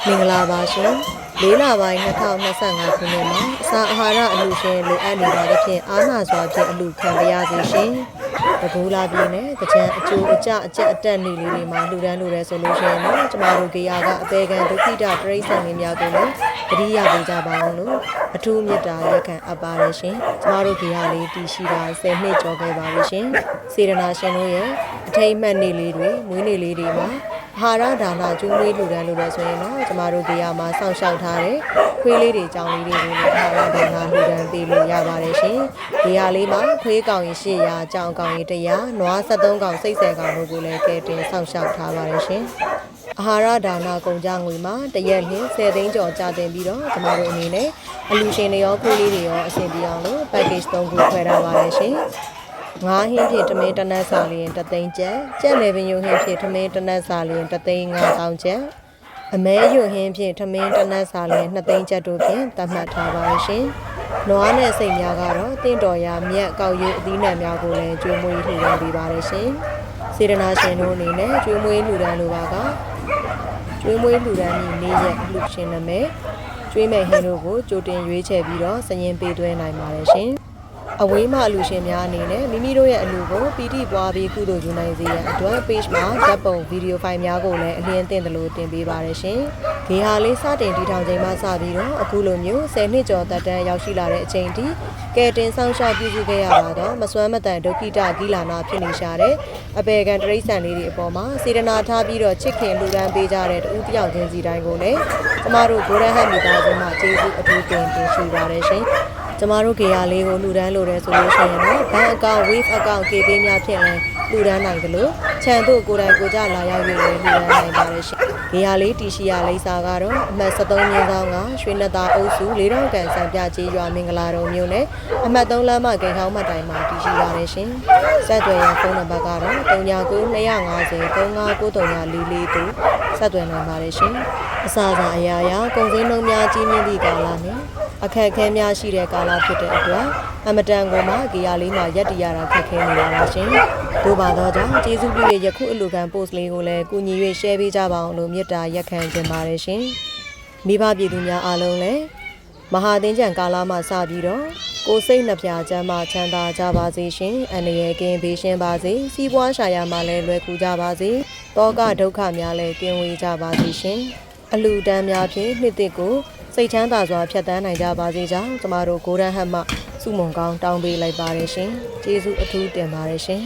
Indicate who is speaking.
Speaker 1: မင်္ဂလာပါရှင်၄လပိုင်း2025ခုနှစ်မှာအစာအာဟာရအလူရှင်လိုအပ်နေတာတစ်ဖြင့်အားနာစွာဖြင့်အလူခံပါရစေရှင်တကူလာပြင်းနဲ့ကြံအကျိုးအကျအကျက်အတက်နေလေးတွေမှာလှူဒန်းလိုရဲဆိုလို့ရှိရင်တော့ကျမတို့ကေယာကအပေခံဒုက္ခိတတရိษံတွေများကိုလည်းတတိယပေးကြပါအောင်လို့အထူးမေတ္တာရက်ခံအပ်ပါတယ်ရှင်ကျမတို့ကေယာလေးတည်ရှိတာ10နှစ်ကျော်ခဲ့ပါပြီရှင်စေရနာရှင်တို့ရဲ့အထိတ်မှတ်နေလေးတွေမွေးနေ့လေးတွေမှာအာဟာရဒါနကျူးလေးလှူဒန်းလို့လဲဆိုရင်တော့ကျမတို့တရားမှာစောင့်ရှောက်ထားတဲ့ခွေးလေးတွေကြောင်းလေးတွေကိုလည်းအာဟာရဒါနလှူဒန်းပေးလို့ရပါတယ်ရှင်။ဒီဟာလေးမှာခွေးကောင်ရင်800ကြောင်းကောင်ရင်100နွား73ကောင်စိတ်ဆယ်ကောင်တို့ကိုလည်းကဲတင်စောင့်ရှောက်ထားပါတယ်ရှင်။အာဟာရဒါနကုန်ကြငွေမှာတရက်လျှင်10သိန်းကျော်ကြာတင်ပြီးတော့ကျမတို့အနေနဲ့အလူရှင်တွေရောခွေးလေးတွေရောအဆင်ပြေအောင်လို့ package 3ခုခွဲထားပါတယ်ရှင်။ငါးဟင်းဖြင့်ထမင်းတနတ်စာလျင်3သိန်းကျပ်ကြက်လေပင်ယုံဟင်းဖြင့်ထမင်းတနတ်စာလျင်3သိန်း5000ကျပ်အမဲယုံဟင်းဖြင့်ထမင်းတနတ်စာလျင်2သိန်းကျပ်တို့ဖြင့်သတ်မှတ်ထားပါရှင်။နွားနဲ့စိတ်များကတော့တင့်တော်ရာမြက်ကောက်ရွေးအသီးနှံများကိုလည်းကျွေးမွေးလှူဒါန်းပေးပါတယ်ရှင်။စေတနာရှင်တို့အနေနဲ့ကျွေးမွေးလှူဒါန်းလိုပါကကျွေးမွေးလှူဒါန်းမည့်နေ့ရက်လှူရှင်နာမည်ကျွေးမဲ့ဟင်းတို့ကိုကြိုတင်ရွေးချယ်ပြီးတော့စရင်ပေးသွင်းနိုင်ပါတယ်ရှင်။အဝေးမှအလူရှင်များအနေနဲ့မိမိတို့ရဲ့အလူကိုပီတိပွားပြီးကုသိုလ်ယူနိုင်စေရန်အတွက် page မှာဓာတ်ပုံဗီဒီယိုဖိုင်များကိုလည်းအလင်းသင့်တယ်လို့တင်ပေးပါရရှင်။ဂေဟာလေးစတင်တည်ထောင်ချိန်မှစပြီးတော့အခုလိုမျိုး10နှစ်ကျော်သက်တမ်းရောက်ရှိလာတဲ့အချိန်ထိကဲတင်ဆောင်ရှောက်ပြုစုခဲ့ရပါတော့မစွမ်းမတန်ဒုက္ခိတဂီလာနာဖြစ်နေရှာတဲ့အပေခံတရိษံလေးတွေအပေါ်မှာစေတနာထားပြီးတော့ချစ်ခင်လူဒန်းပေးကြတဲ့တူတယောက်ချင်းစီတိုင်းကိုလည်းကျမတို့ဂိုရဟတ်မိသားစုမှကျေးဇူးအထူးတင်ရှိပါရရှင်။ကျမတို့ကေယာလေးကိုလှူဒန်းလိုတယ်ဆိုလို့ရှိရင်တော့ဘဏ်အကောင့် wave အကောင့် KB များဖြင့်လည်းလှူဒန်းနိုင်တယ်လို့ခြံတို့ကိုယ်တိုင်ကိုကြလာရောက်၍လည်းလှူဒန်းနိုင်ပါတယ်ရှင်။ကေယာလေးတီရှိယာလိပ်စာကတော့အမှတ်73မြင်းဆောင်ကရွှေနက်သားအုပ်စု၄တောင်ကန်စံပြကျေးရွာမင်္ဂလာတုံမြို့နယ်အမှတ်3လမ်းမဂိတ်ခေါင်းမှတ်တိုင်မှာတီရှိပါတယ်ရှင်။ဆက်သွယ်ရန်ဖုန်းနံပါတ်ကတော့399250 399344တို့ဆက်သွယ်နိုင်ပါတယ်ရှင်။အစားအစာအရာရာကုန်စည်နှုန်းများကြီးမြင့်သည့်ကာလနဲ့အခက်အခဲများရှိတဲ့ကာလဖြစ်တဲ့အတွက်အမတန်ကိုမှဂေယာလေးမှာရက်တရတာခက်ခဲနေတာပါရှင်။သို့ပါတော့ကြောင့်ကျေးဇူးပြုတဲ့ယခုအလူခံ post လေးကိုလည်းကူညီ၍ share ပေးကြပါအောင်လို့မေတ္တာရက်ခံခြင်းပါတယ်ရှင်။မိဘပြည်သူများအားလုံးလည်းမဟာသင်္ကြန်ကာလမှာစပြီးတော့ကိုယ်စိတ်နှပြချမ်းသာချမ်းသာကြပါစေရှင်။အန္တရာယ်ကင်းဘေးရှင်းပါစေ။စီးပွားရှာယာမှာလည်းလွယ်ကူကြပါစေ။တောကဒုက္ခများလည်းကင်းဝေးကြပါစေရှင်။အလူတန်းများဖြင့်နှစ်သစ်ကိုစိတ်ချမ်းသာစွာဖြတ်သန်းနိုင်ကြပါစေကြောင်းကျမတို့ဂိုရဟတ်မှစုမုံကောင်းတောင်းပေးလိုက်ပါတယ်ရှင်ကျေးဇူးအထူးတင်ပါတယ်ရှင်